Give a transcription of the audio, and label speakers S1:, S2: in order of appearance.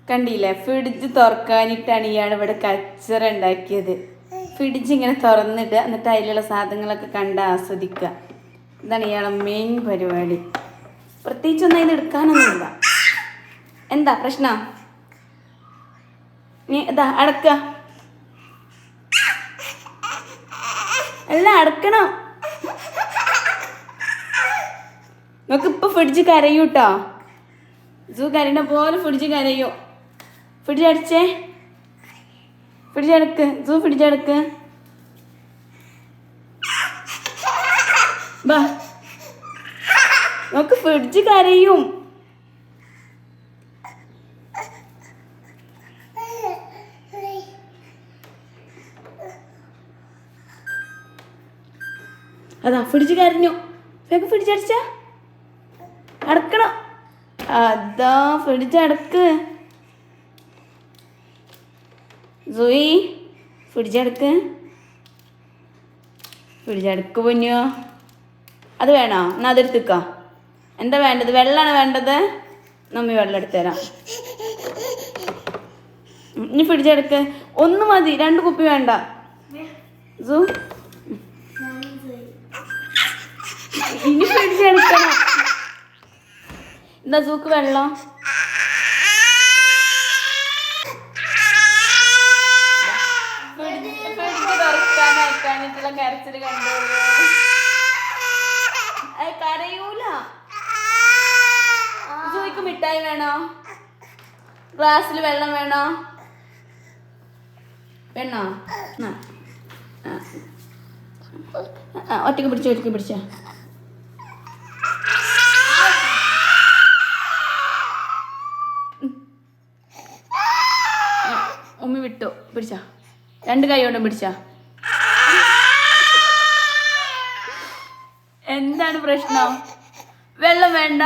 S1: കണ്ടില്ലേ, ഫ്രിഡ്ജ് തുറക്കാനിട്ടാണ് ഇയാൾ ഇവിടെ കച്ചറ ഉണ്ടാക്കിയത്. ഫ്രിഡ്ജ് ഇങ്ങനെ തുറന്നിട്ട് എന്നിട്ട് അതിലുള്ള സാധനങ്ങളൊക്കെ കണ്ട് ആസ്വദിക്കുക. ഇതാണ് ഇയാളെ മെയിൻ പരിപാടി. പ്രത്യേകിച്ചൊന്നും അതിന് എടുക്കാനൊന്നുമില്ല. എന്താ പ്രശ്നം? നീ ഇതാ അടക്ക, എല്ലാം അടക്കണം. നമുക്ക് ഇപ്പൊ ഫ്രിഡ്ജ് കരയൂട്ടോ. സൂ കരയണ പോലെ ഫ്രിഡ്ജ് കരയോ. ഫ്രിഡ്ജ് അടച്ചേ, ഫ്രിഡ്ജ് അടക്ക് സൂ, ഫ്രിഡ്ജ് അടക്ക്. ബാ, നമുക്ക് ഫ്രിഡ്ജ് കരയും. അതാ ഫ്രിഡ്ജ് കരഞ്ഞു. വേഗം ഫ്രിഡ്ജ് അടച്ച, അടക്കണം. അതാ ഫ്രിഡ്ജ് അടക്ക് സൂയി, ഫ്രിഡ്ജ് അടക്ക്, ഫ്രിഡ്ജ് അടക്ക് പൊന്നോ. അത് വേണോ? എന്നാൽ അതെടുത്തിക്കോ. എന്താ വേണ്ടത്? വെള്ളമാണ് വേണ്ടത്? നമ്മി വെള്ളം എടുത്തു തരാം. ഇനി ഫ്രിഡ്ജ് അടക്ക്. ഒന്ന് മതി, 2 കുപ്പി വേണ്ട. സൂ ഇനി ഫ്രിഡ്ജ് എടുക്കണം. എന്താ സൂക്ക് വെള്ളം? തുറക്കാനായിട്ടായിട്ടുള്ള കരച്ചിൽ കണ്ടോളൂ. കരയൂല. സൂക്ക് മിഠായി വേണോ? ഗ്ലാസ്സിൽ വെള്ളം വേണോ? വേണോ? ഒറ്റക്ക് പിടിച്ചോ, ഒറ്റക്ക് പിടിച്ചോ. ഉമ്മി വിട്ടു, പിടിച്ചാ. 2 കൈ കൊണ്ടും പിടിച്ചാ. എന്താണ് പ്രശ്നം? വെള്ളം വേണ്ട?